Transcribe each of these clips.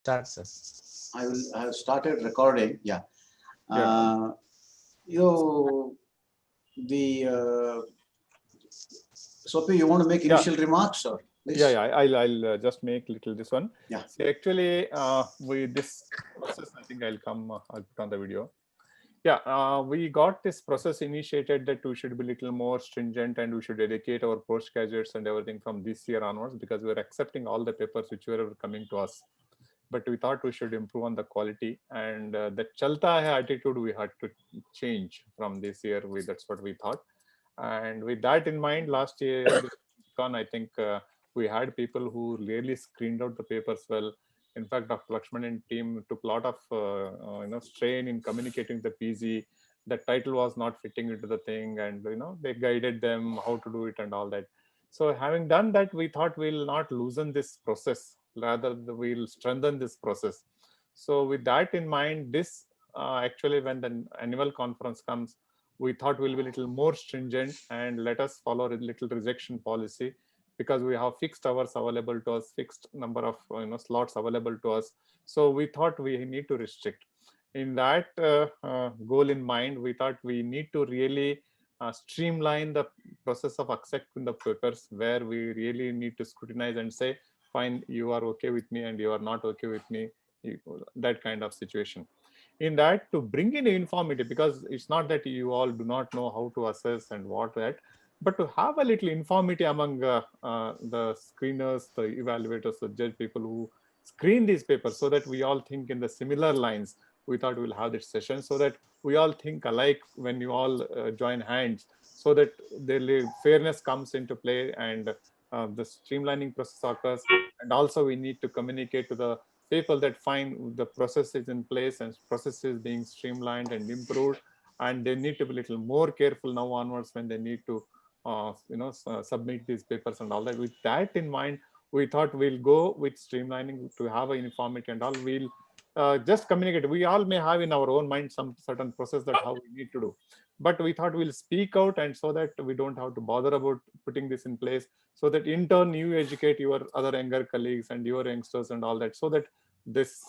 Start, sir. I have started recording. Yeah. Yeah, Uh, you, the, Sophie, you want to make yeah, initial remarks, or yeah, please? yeah. I'll just make little this one. Yeah. See, actually, with this process, I think I'll come. I'll put on the video. Yeah, we got this process initiated that we should be little more stringent and we should educate our postgraduates and everything from this year onwards, because we are accepting all the papers which were coming to us. But we thought we should improve on the quality, and the chalta hai attitude we had to change from this year. That's what we thought. And with that in mind, last year, I think we had people who really screened out the papers well. In fact, Dr. Lakshman and team took a lot of strain in communicating the PG. The title was not fitting into the thing, and they guided them how to do it and all that. So having done that, we thought we'll not loosen this process, rather we'll strengthen this process. So with that in mind, this actually when the annual conference comes, we thought we'll be a little more stringent and let us follow a little rejection policy, because we have fixed hours available to us, fixed number of slots available to us. So we thought we need to restrict. In that goal in mind, we thought we need to really streamline the process of accepting the papers, where we really need to scrutinize and say, fine, you are okay with me and you are not okay with me, that kind of situation. In that, to bring in uniformity, because it's not that you all do not know how to assess and what that, but to have a little uniformity among the screeners, the evaluators, the judge people who screen these papers, so that we all think in the similar lines. We thought we'll have this session so that we all think alike when you all join hands, so that the fairness comes into play, and the streamlining process occurs. And also we need to communicate to the people that find the process is in place and process is being streamlined and improved, and they need to be a little more careful now onwards when they need to submit these papers and all that. With that in mind, we thought we'll go with streamlining to have a uniformity and all. We'll just communicate. We all may have in our own mind some certain process that how we need to do, but we thought we'll speak out, and so that we don't have to bother about putting this in place, so that in turn you educate your other younger colleagues and your youngsters and all that, so that this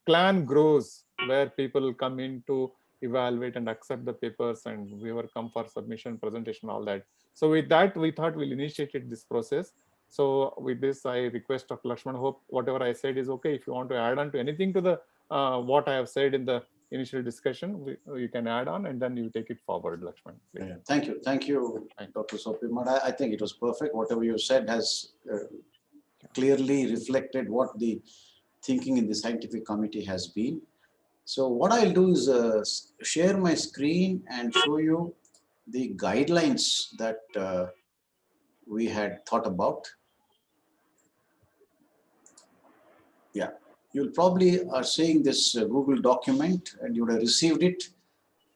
clan grows, where people come in to evaluate and accept the papers, and we were come for submission, presentation, all that. So with that, we thought we'll initiate this process. So with this, I request Dr. Lakshman, hope whatever I said is okay. If you want to add on to anything to the what I have said in the initial discussion, you can add on, and then you take it forward, Lakshman. Yeah. Thank you, Dr. Sophie. But I think it was perfect. Whatever you said has clearly reflected what the thinking in the scientific committee has been. So what I'll do is share my screen and show you the guidelines that we had thought about. Yeah, you'll probably are seeing this Google document and you would have received it,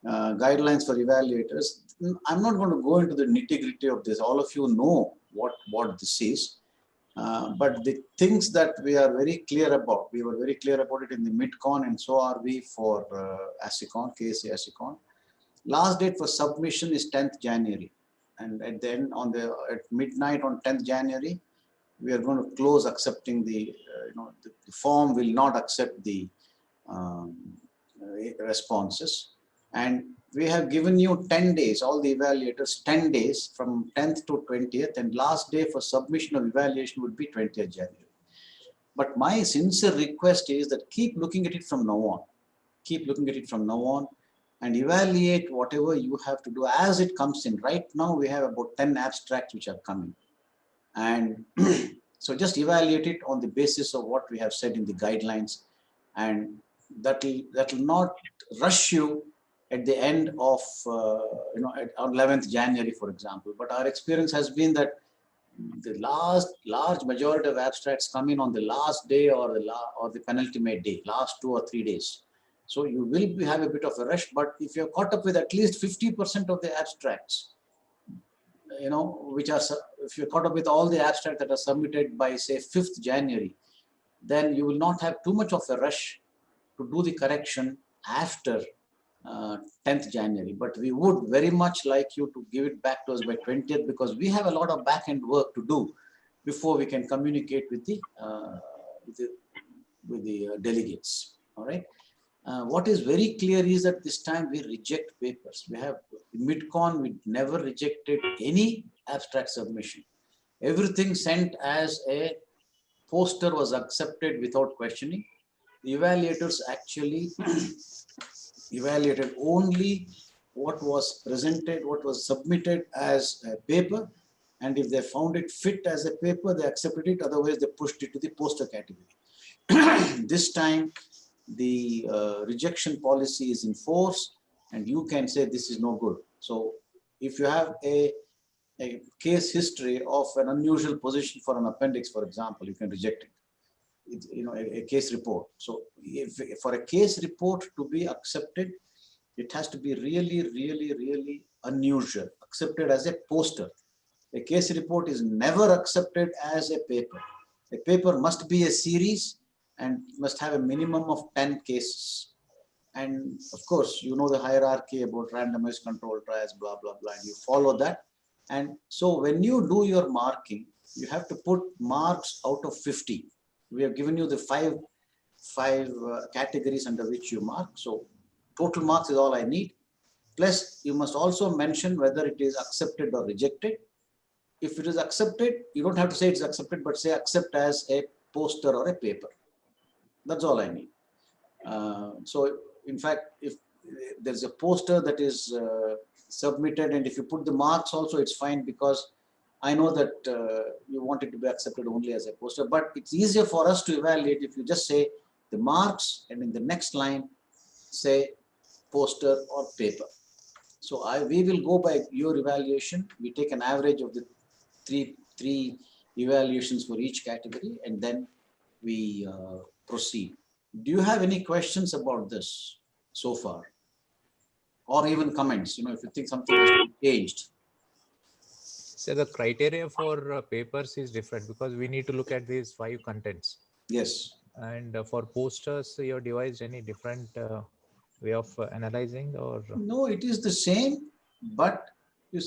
guidelines for evaluators. I'm not going to go into the nitty-gritty of this. All of you know what this is. But the things that we are very clear about, we were very clear about it in the MidCon, and so are we for ASICON, KSA ASICON. Last date for submission is 10th January. And at the end, at midnight on 10th January, we are going to close accepting the form will not accept the um, responses. And we have given you 10 days, all the evaluators, 10 days from 10th to 20th, and last day for submission of evaluation would be 20th January. But my sincere request is that keep looking at it from now on. Keep looking at it from now on and evaluate whatever you have to do as it comes in. Right now, we have about 10 abstracts which are coming. And so just evaluate it on the basis of what we have said in the guidelines, and that will not rush you at the end of on 11th January, for example. But our experience has been that the large majority of abstracts come in on the last day or the penultimate day, last 2 or 3 days. So you will have a bit of a rush, but if you're caught up with at least 50% of the abstracts, which are, if you're caught up with all the abstracts that are submitted by say 5th January, then you will not have too much of a rush to do the correction after 10th January. But we would very much like you to give it back to us by 20th, because we have a lot of back-end work to do before we can communicate with the delegates. All right. What is very clear is that this time we reject papers. We have mid-con, we never rejected any abstract submission. Everything sent as a poster was accepted without questioning. The evaluators actually evaluated only what was presented, what was submitted as a paper, and if they found it fit as a paper, they accepted it, otherwise they pushed it to the poster category. This time, the rejection policy is in force, and you can say this is no good. So if you have a case history of an unusual position for an appendix, for example, you can reject it. It's, a case report. So if for a case report to be accepted, it has to be really, really, really unusual, accepted as a poster. A case report is never accepted as a paper. A paper must be a series and must have a minimum of 10 cases. And of course, you know the hierarchy about randomized control trials, blah, blah, blah, and you follow that. And so when you do your marking, you have to put marks out of 50. We have given you the five categories under which you mark. So total marks is all I need. Plus, you must also mention whether it is accepted or rejected. If it is accepted, you don't have to say it's accepted, but say accept as a poster or a paper. That's all I need. So in fact, if there's a poster that is submitted, and if you put the marks also, it's fine, because I know that you want it to be accepted only as a poster, but it's easier for us to evaluate if you just say the marks and in the next line say poster or paper. So we will go by your evaluation. We take an average of the three evaluations for each category, and then we proceed. Do you have any questions about this so far? Or even comments, if you think something has to be changed. So the criteria for papers is different, because we need to look at these 5 contents. Yes. And for posters, you have devised any different way of analyzing, or? No, it is the same, but you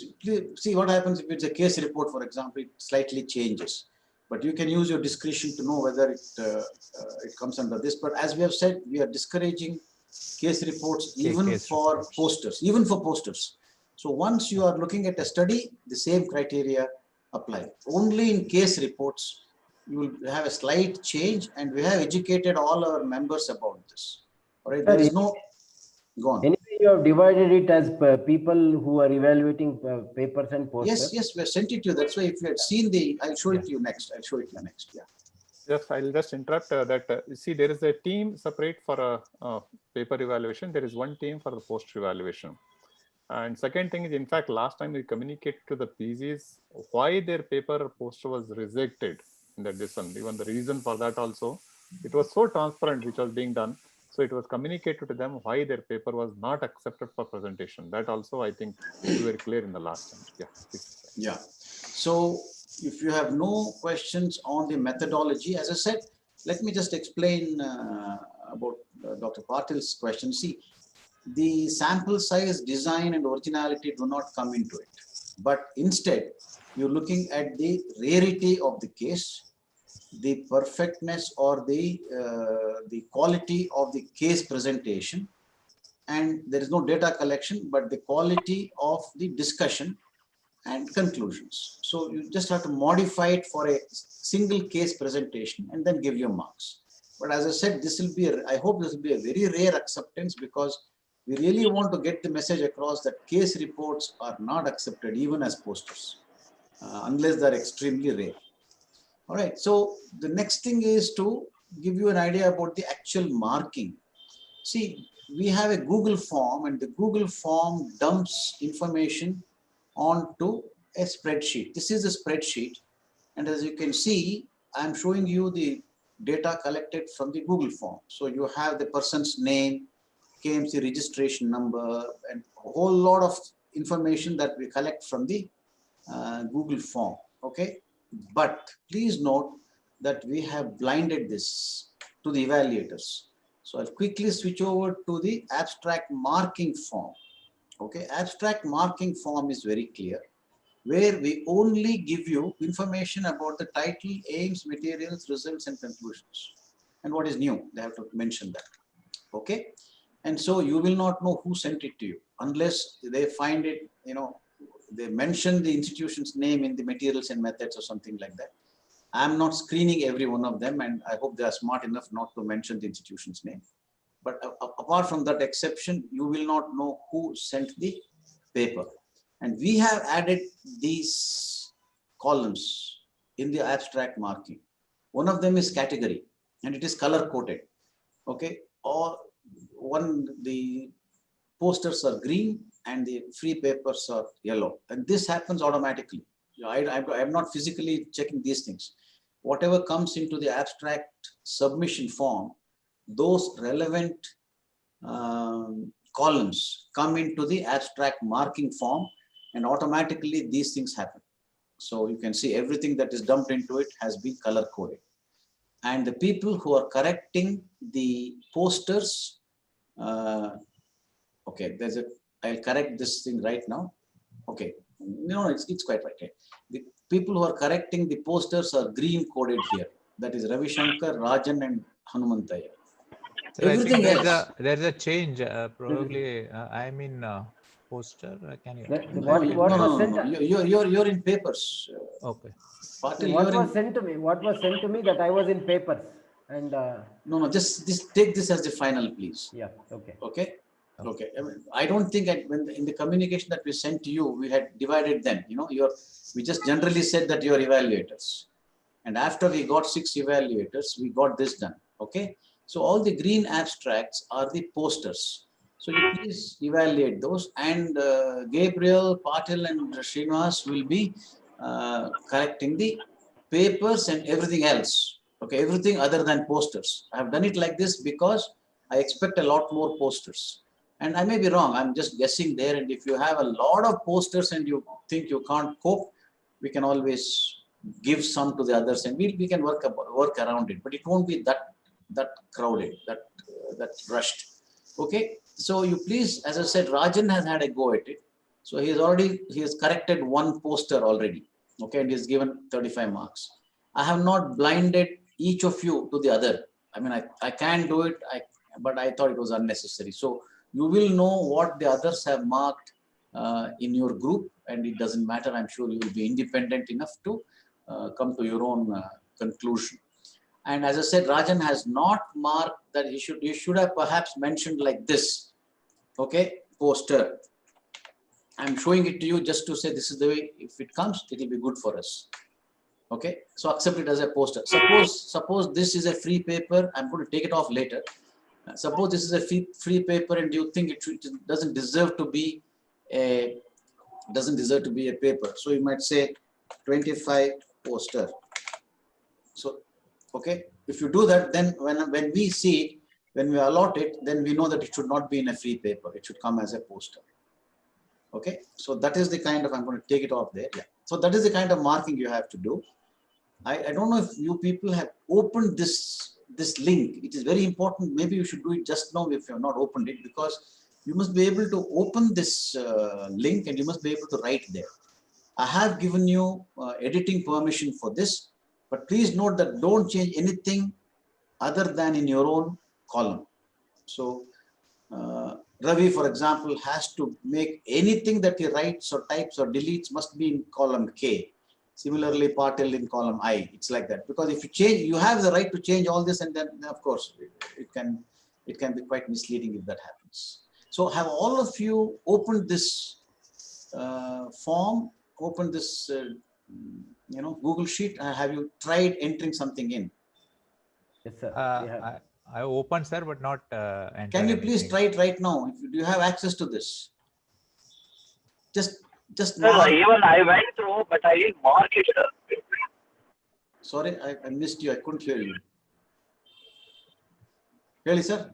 see what happens if it's a case report, for example, it slightly changes. But you can use your discretion to know whether it comes under this. But as we have said, we are discouraging case reports even for posters. So once you are looking at a study, the same criteria apply. Only in case reports, you will have a slight change, and we have educated all our members about this. All right, there is no, go on. Anyway, you have divided it as people who are evaluating papers and posters. Yes, we have sent it to you. That's why if you had seen I'll show it to you next. Yeah. Yes, I'll just interrupt that. See, there is a team separate for a paper evaluation. There is one team for the poster evaluation. And second thing is, in fact, last time we communicated to the PZs why their paper or poster was rejected in that decision. Even the reason for that also, it was so transparent which was being done. So it was communicated to them why their paper was not accepted for presentation. That also, I think, is very clear in the last time. Yeah. Please. Yeah. So if you have no questions on the methodology, as I said, let me just explain about Dr. Patil's question. See, the sample size, design, and originality do not come into it. But instead, you're looking at the rarity of the case, the perfectness or the quality of the case presentation, and there is no data collection, but the quality of the discussion and conclusions. So you just have to modify it for a single case presentation and then give your marks. But as I said, I hope this will be a very rare acceptance, because we really want to get the message across that case reports are not accepted even as posters, unless they're extremely rare. All right, so the next thing is to give you an idea about the actual marking. See, we have a Google form, and the Google form dumps information onto a spreadsheet. This is a spreadsheet, and as you can see, I'm showing you the data collected from the Google form. So you have the person's name, KMC registration number, and a whole lot of information that we collect from the Google form. Okay, but please note that we have blinded this to the evaluators. So I'll quickly switch over to the abstract marking form. Okay, abstract marking form is very clear, where we only give you information about the title, aims, materials, results, and conclusions. and what is new. They have to mention that. Okay. And so you will not know who sent it to you unless they find it, they mention the institution's name in the materials and methods or something like that. I'm not screening every one of them, and I hope they are smart enough not to mention the institution's name. But apart from that exception, you will not know who sent the paper. And we have added these columns in the abstract marking. One of them is category, and it is color coded. Okay, or the posters are green and the free papers are yellow, and this happens automatically. I'm not physically checking these things. Whatever comes into the abstract submission form, those relevant columns come into the abstract marking form, and automatically these things happen. So you can see everything that is dumped into it has been color coded. And the people who are correcting the posters, okay, I'll correct this thing right now. Okay, no, it's quite right. Okay. The people who are correcting the posters are green coded here. That is Ravi Shankar, Rajan, and Hanumantaya. So Everything I think else. there's a change. Probably I'm in poster. Can you? What was sent? No. You're in papers. Okay. Patil, What was sent to me? What was sent to me that I was in papers and. No. Just take this as the final, please. Yeah. Okay. Okay. Okay. I don't think in the communication that we sent to you, we had divided them. We just generally said that you're evaluators, and after we got 6 evaluators, we got this done. Okay. So all the green abstracts are the posters. So you please evaluate those, and Gabriel, Patil, and Srinivas will be correcting the papers and everything else. Okay, everything other than posters. I have done it like this because I expect a lot more posters. And I may be wrong, I'm just guessing there. And if you have a lot of posters and you think you can't cope, we can always give some to the others, and we can work around it. But it won't be that crowded, that rushed. Okay, so you please, as I said, Rajan has had a go at it. So he has corrected one poster already. Okay, and he's given 35 marks. I have not blinded each of you to the other. I mean, I can do it, but I thought it was unnecessary. So you will know what the others have marked in your group, and it doesn't matter. I'm sure you will be independent enough to come to your own conclusion. And as I said, Rajan has not marked that. You should have perhaps mentioned like this. Okay, poster. I'm showing it to you just to say this is the way. If it comes, it will be good for us. Okay, so accept it as a poster. Suppose this is a free paper. I'm going to take it off later. Suppose this is a free paper, and you think it doesn't deserve to be a paper. So you might say 25 poster. So okay, if you do that, then when we see it, when we allot it, then we know that it should not be in a free paper. It should come as a poster. Okay, so that is the kind of, I'm going to take it off there. Yeah. So that is the kind of marking you have to do. I don't know if you people have opened this link. It is very important. Maybe you should do it just now if you have not opened it, because you must be able to open this link, and you must be able to write there. I have given you editing permission for this, but please note that don't change anything other than in your own column. So Ravi, for example, has to make anything that he writes or types or deletes must be in column K. Similarly, Patil in column I. It's like that, because if you change, you have the right to change all this, and then of course it can be quite misleading if that happens. So have all of you opened this form? Opened this Google Sheet? Have you tried entering something in? Yes, sir. I opened, sir, but not. Can you please try it right now? Do you have access to this? Just Sir, even I went through, but I didn't mark it, sir. Sorry, I missed you. I couldn't hear you. Really, sir?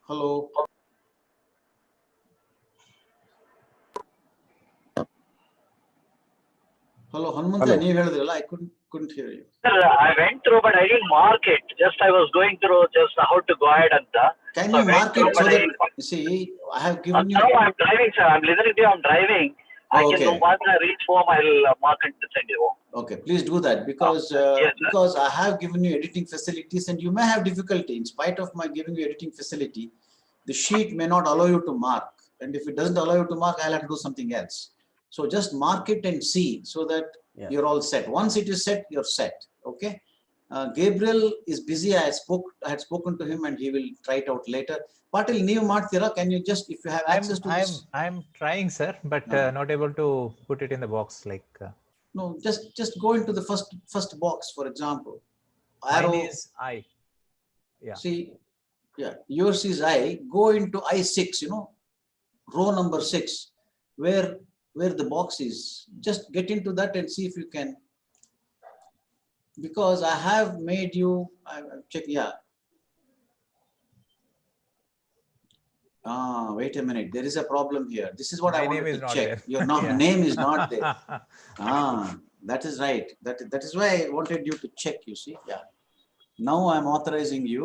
Hello. Hello, Hanumantaya, ನೀವು ಹೇಳಿದ್ರಲ್ಲ, I couldn't hear you. Sir, I went through, but I didn't mark it. Just I was going through just how to go ahead and. Can you mark it so that, you see, I have given you. Now I'm driving, sir. I'm listening to you. I'm driving. I Oh, can do okay. once I reach home, I'll mark and send you. Okay, please do that because Yes, sir. because I have given you editing facilities and you may have difficulty in spite of my giving you editing facility. The sheet may not allow you to mark, and if it doesn't allow you to mark, I'll have to do something else. So just mark it and see so that you're all set. Once it is set, you're set. Okay. Gabriel is busy. I had spoken to him, and he will try it out later. Patil, ನೀವು ಮಾಡ್ತೀರಾ? Can you just, if you have access to this? I'm trying, sir, but not able to put it in the box. Like No, just go into the first box, for example. mine Arrow. is I. Yeah. See, yeah, yours is I. Go into I6. Row number 6, where the box is. Just get into that and see if you can. Because I have made you. I've checked. Yeah. Wait a minute. There is a problem here. This is what My I name wanted is to not check. there. Your name is not there. That is right. That is why I wanted you to check. You see, yeah. Now I'm authorizing you.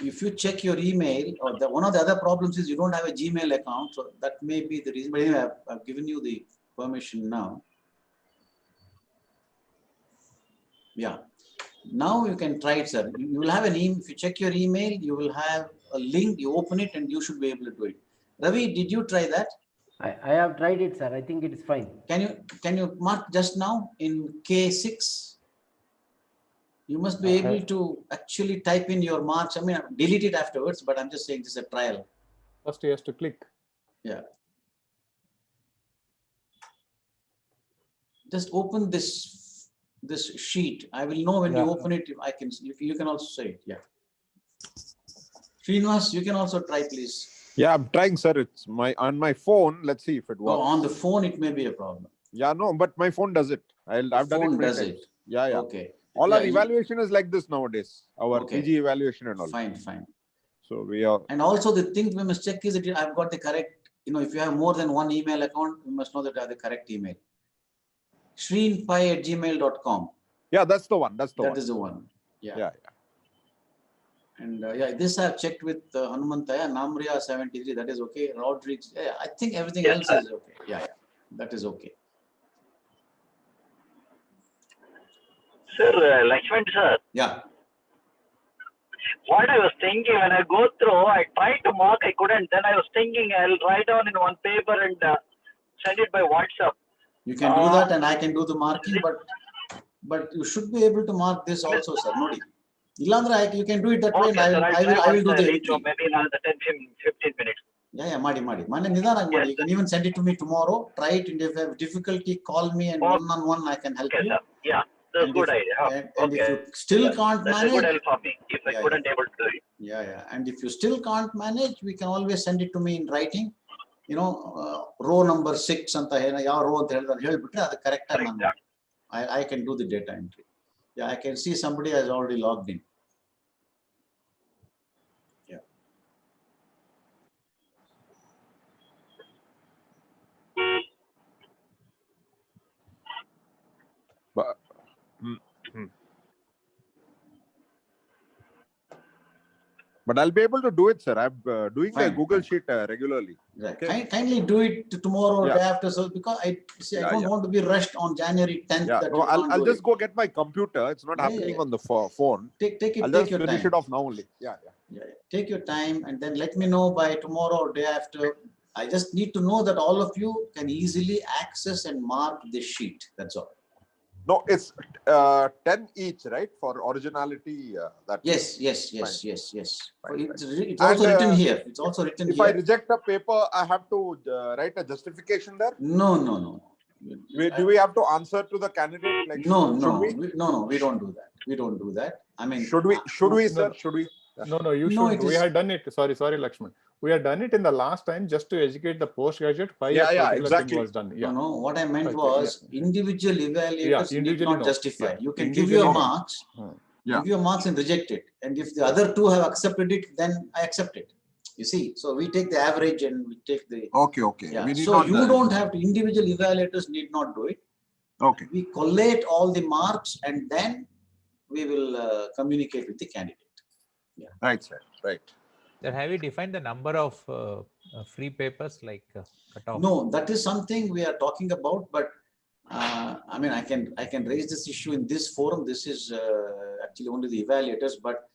If you check your email, or one of the other problems is you don't have a Gmail account, so that may be the reason. But anyway, I've given you the permission now. Yeah. Now you can try it, sir. You will have an email. If you check your email, you will have a link. You open it, and you should be able to do it. Ravi, did you try that? I have tried it, sir. I think it is fine. Can you mark just now in K6? You must be able to actually type in your marks. I mean, delete it afterwards, but I'm just saying this is a trial. First, he has to click. Yeah. Just open this sheet. I will know when you open it. I can. You can also say it. Yeah. Srinivas, you can also try, please. Yeah, I'm trying, sir. It's on my phone. Let's see if it works. Oh, on the phone, it may be a problem. Yeah, no, but my phone does it. I've done it many times. Yeah. Okay. All our evaluation is like this nowadays. Our PG evaluation and all. Fine. So we are. And also the thing we must check is that I've got the correct. If you have more than one email account, you must know that I have the correct email. shreenpai@gmail.com. Yeah, that's the one. That is the one. Yeah. And this I've checked with Hanumantaya, Namriya 73. That is okay. Rodriguez. Yeah, I think everything else is okay. Yeah. That is okay. Sir, Lakshman sir. Yeah. What I was thinking when I go through, I tried to mark, I couldn't. Then I was thinking I'll write down in one paper and send it by WhatsApp. You can do that, and I can do the marking, but you should be able to mark this also, sir. Nodi. Ilandra, you can do it that way, and I will do the editing. Maybe in another 10-15 minutes. Yeah, Madi. You can even send it to me tomorrow. Try it, and if you have difficulty, call me, and one-on-one I can help you. Sir. Yeah, that's a good idea. And if you still can't manage, that's a good help for me. If I couldn't able to do it. Yeah. And if you still can't manage, we can always send it to me in writing. Row number 6 anta yav row anta helbitre adu correct I can do the data entry. Yeah, I can see somebody has already logged in. Yeah. But I'll be able to do it, sir. I'm doing the Google Sheet regularly. Right. Okay. Kindly do it tomorrow or day after, so because I don't want to be rushed on January 10th. Yeah. No, I'll just go get my computer. It's not happening on the phone. I'll just finish it off now only. Yeah. Take your time and then let me know by tomorrow or day after. I just need to know that all of you can easily access and mark this sheet. That's all. No, it's 10 each, right? For originality. Yes. Fine. It's also written here. It's also written if here. I reject a paper, I have to write a justification there? No. Do we have to answer to the candidate? Like, No. We don't do that. I mean, should we, sir? Should we? No, you should. We had done it. Sorry, Lakshman. We had done it in the last time just to educate the postgraduate why exactly. thing was done. Yeah. No. What I meant was individual evaluators need not justify. You can give your marks, give your marks and reject it. And if the other two have accepted it, then I accept it. You see, so we take the average and we take the. Okay. Yeah. So you don't have to. Individual evaluators need not do it. Okay. We collate all the marks and then we will communicate with the candidate. Yeah. Right, sir. Right. Then have you defined the number of free papers like cutoff? No, that is something we are talking about, but I mean, I can raise this issue in this forum. This is actually only the evaluators, but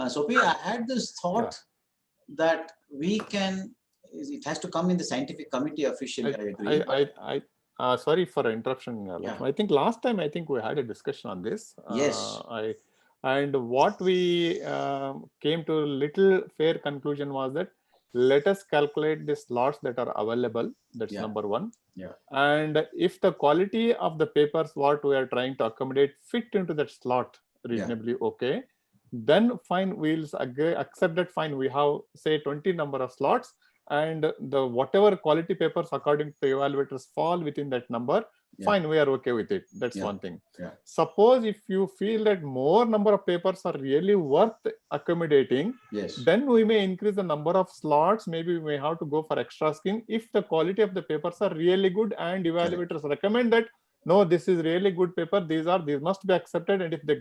Sophie, I had this thought that we can. It has to come in the scientific committee officially. I agree. Sorry for interruption. Yeah. I think last time we had a discussion on this. Yes. And what we came to little fair conclusion was that let us calculate the slots that are available. That's number one. Yeah. And if the quality of the papers what we are trying to accommodate fit into that slot reasonably okay, then fine, we'll accept that fine. We have say 20 number of slots, and the whatever quality papers according to the evaluators fall within that number, fine, we are okay with it. That's one thing. Suppose if you feel that more number of papers are really worth accommodating, then we may increase the number of slots. Maybe we may have to go for extra screen if the quality of the papers are really good and evaluators recommend that no, this is really good paper, these must be accepted, and if they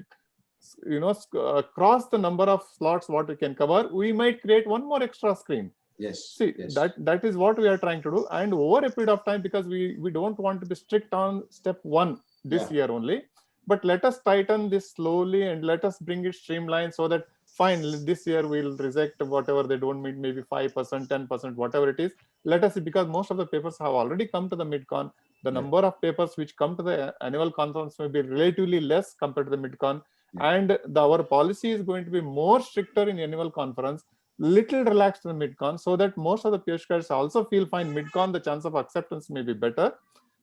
cross the number of slots what we can cover, we might create one more extra screen. See, that is what we are trying to do, and over a period of time, because we don't want to be strict on step one this year only, but let us tighten this slowly and let us bring it streamlined so that fine, this year we'll reject whatever they don't meet, maybe 5%, 10%, whatever it is. Let us see, because most of the papers have already come to the mid-con. The number of papers which come to the annual conference may be relatively less compared to the mid-con, and our policy is going to be more stricter in annual conference, little relaxed in the mid-con, so that most of the PhDs also feel fine mid-con, the chance of acceptance may be better.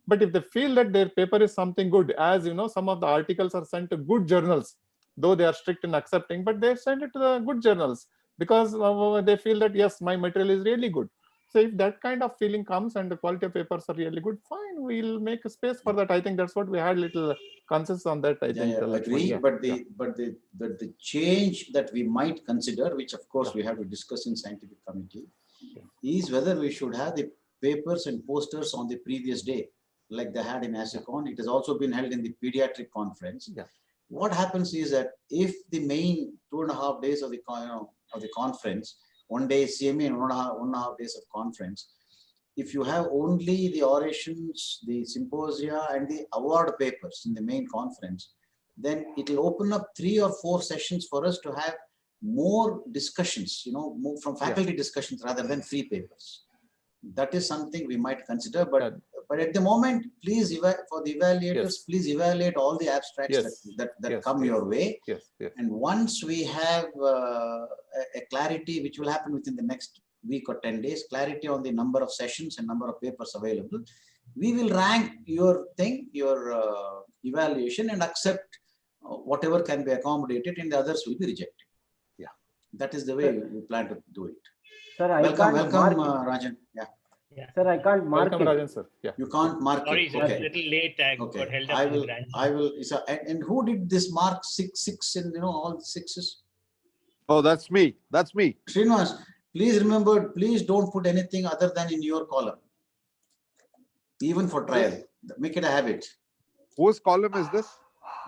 But if they feel that their paper is something good, as you know, some of the articles are sent to good journals, though they are strict in accepting, but they send it to the good journals because they feel that yes, my material is really good. So if that kind of feeling comes and the quality of papers are really good, fine, we'll make a space for that. I think that's what we had little consensus on that. I think. Agree. But the change that we might consider, which of course we have to discuss in scientific committee, is whether we should have the papers and posters on the previous day, like they had in ASICON. It has also been held in the pediatric conference. What happens is that if the main 2.5 days of the conference, 1 day is CME and 1.5 days of conference, if you have only the orations, the symposia, and the award papers in the main conference, then it will open up 3 or 4 sessions for us to have more discussions, more from faculty discussions rather than free papers. That is something we might consider, but at the moment, please for the evaluators, please evaluate all the abstracts that come your way. And once we have a clarity, which will happen within the next week or 10 days, clarity on the number of sessions and number of papers available, we will rank your evaluation and accept whatever can be accommodated, and the others will be rejected. That is the way we plan to do it. Sir, welcome, Rajan. Sir, I can't mark welcome, it. Rajan, sir. You can't mark Sorry, it. sir, Okay. a little late. I got held up. I will. And who did this mark 6 and all 6s? Oh, that's me. That's me. Srinivas, please remember, please don't put anything other than in your column. Even for trial. Make it a habit. Whose column is this?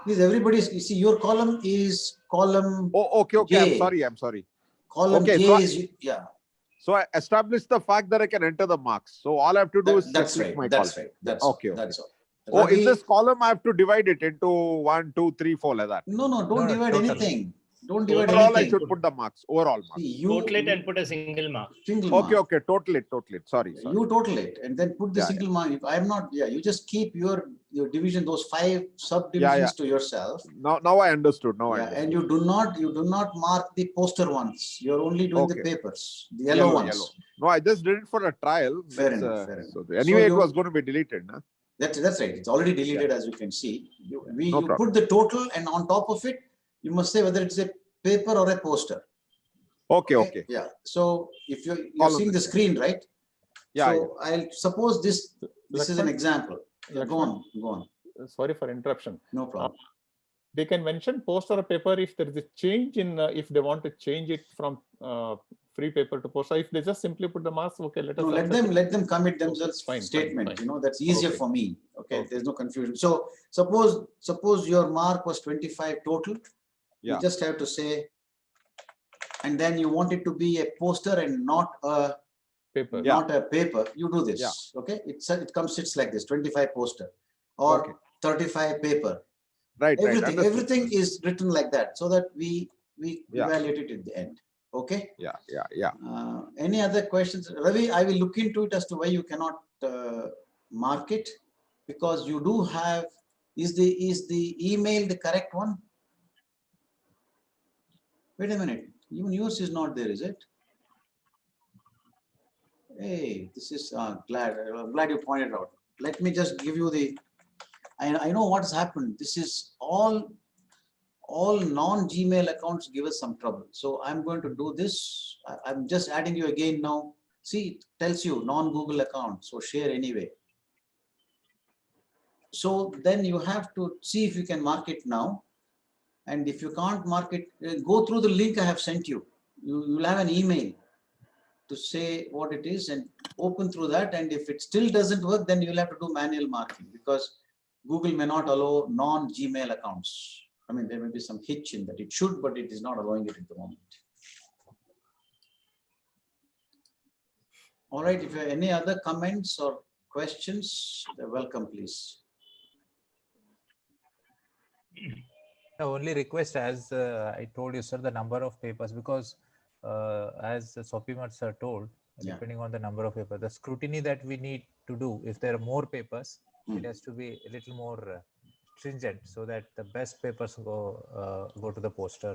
Please, everybody's, you see, your column is column. Oh, okay. J. I'm sorry. Column okay, J so is, So I established the fact that I can enter the marks. So all I have to do is that's click right. my That's column. right. That's okay. That's all. Oh, in this column, I have to divide it into 1, 2, 3, 4 like that. No, don't divide anything. Don't divide overall, anything. I should put the marks. Overall marks. See, total it and put a single mark. Okay. Total it. Sorry. You total it and then put the single mark. If I'm not, you just keep your division, those 5 subdivisions to yourself. Now I understood. And you do not mark the poster ones. You're only doing the papers, the yellow ones. No, I just did it for a trial. Fair enough. So anyway, it was going to be deleted. Huh? That's right. It's already deleted, as you can see. You put the total, and on top of it, you must say whether it's a paper or a poster. Okay. Yeah. So if you're seeing the screen, right? So I'll suppose this is an example. Go on. Sorry for interruption. No problem. They can mention poster or paper if there is a change in if they want to change it from free paper to poster. If they just simply put the marks, okay, let them commit themselves statement. Fine. That's easier for me. Okay, there's no confusion. So suppose your mark was 25 total. You just have to say and then you want it to be a poster and not a Paper. not a paper, you do this. Okay, it comes sits like this: 25 poster or Okay. 35 paper. Right. Everything Understood. everything is written like that, so that we Yeah. evaluate it at the end. Okay. Yeah. Any other questions, Ravi? I will look into it as to why you cannot mark it, because you do have. Is the email the correct one? Wait a minute. Even yours is not there, is it? Hey, this is I'm glad you pointed out. Let me just give you the. I know what's happened. This is all non-Gmail accounts give us some trouble. So I'm going to do this. I'm just adding you again now. See, it tells you non-Google account. So share anyway. So then you have to see if you can mark it now. And if you can't mark it, go through the link I have sent you. You'll have an email to say what it is and open through that. And if it still doesn't work, then you'll have to do manual marking, because Google may not allow non-Gmail accounts. I mean, there may be some hitch in that. It should, but it is not allowing it at the moment. All right, if you have any other comments or questions, they're welcome, please. The only request, as I told you, sir, the number of papers, because as Sopimat sir told, Yeah. depending on the number of papers, the scrutiny that we need to do, if there are more papers, it Hmm. has to be a little more stringent, so that the best papers go to the poster,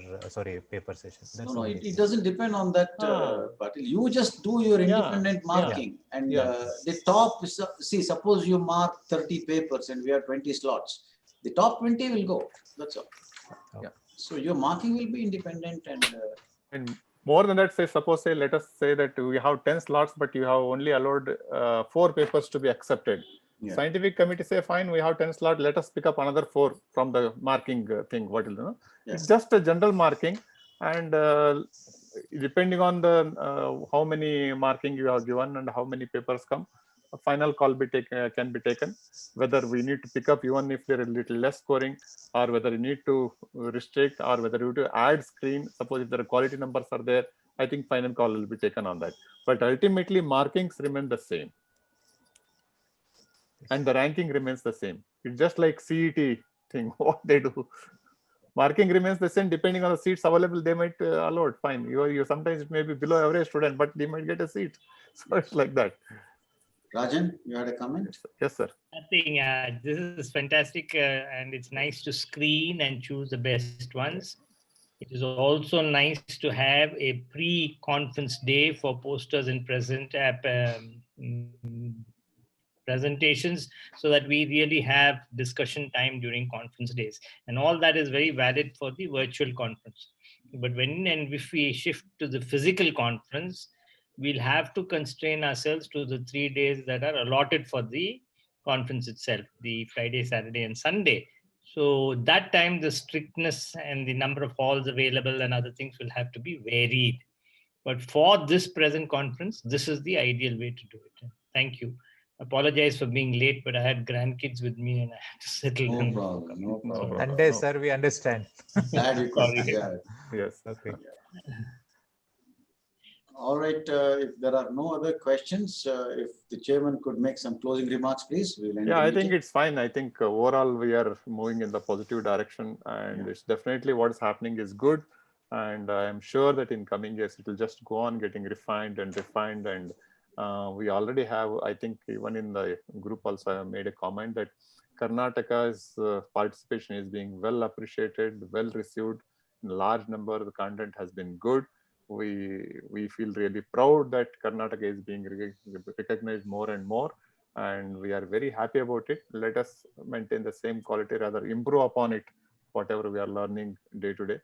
paper session. That's No, the it only. doesn't depend on that, Patil. You just do your independent marking, and the top is, see, suppose you mark 30 papers and we have 20 slots. The top 20 will go. That's all. Okay. Yeah. So your marking will be independent And more than that, let us say that we have 10 slots, but you have only allowed 4 papers to be accepted. Yeah. Scientific committee say, fine, we have 10 slots, let us pick up another 4 from the marking thing. What is it? Yes. It's just a general marking, and depending on the how many marking you have given and how many papers come, a final call can be taken, whether we need to pick up even if they're a little less scoring, or whether you need to restrict, or whether you need to add screen. Suppose if there are quality numbers are there, I think final call will be taken on that. But ultimately markings remain the same, and the ranking remains the same. It's just like CET thing, what they do. Marking remains the same depending on the seats available. They might allow it. Fine. You sometimes it may be below average student, but they might get a seat. So it's like that. Rajan, you had a comment? Yes, sir. Nothing. This is fantastic, and it's nice to screen and choose the best ones. It is also nice to have a pre-conference day for posters and presentations, so that we really have discussion time during conference days, and all that is very valid for the virtual conference. But if we shift to the physical conference, we'll have to constrain ourselves to the 3 days that are allotted for the conference itself, the Friday, Saturday, and Sunday. So that time the strictness and the number of halls available and other things will have to be varied. But for this present conference, this is the ideal way to do it. Thank you. Apologize for being late, but I had grandkids with me and I had to settle No them. problem. No problem. Sunday, sir, we understand. Glad you could. Sorry. Yeah. Yes. Okay. All right. If there are no other questions, if the chairman could make some closing remarks, please. We'll end Yeah, the I think meeting. it's fine. I think overall we are moving in the positive direction, and it's definitely what is happening is good. And I'm sure that in coming years it will just go on getting refined and refined. And we already have, I think, even in the group also I made a comment that Karnataka's participation is being well appreciated, well received. In large number, the content has been good. We feel really proud that Karnataka is being recognized more and more, and we are very happy about it. Let us maintain the same quality, rather improve upon it, whatever we are learning day to day.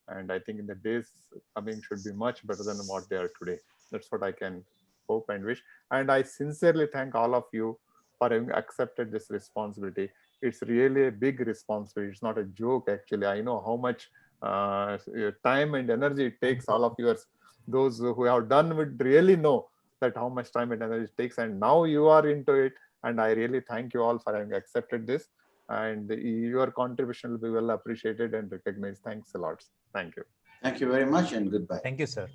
And I think in the days coming should be much better than what they are today. That's what I can hope and wish. And I sincerely thank all of you for having accepted this responsibility. It's really a big responsibility. It's not a joke, actually. I know how much time and energy it takes. All of yours, those who have done would really know that how much time and energy it takes, and now you are into it, and I really thank you all for having accepted this, and your contribution will be well appreciated and recognized. Thanks a lot. Thank you. Thank you very much and goodbye. Thank you, sir.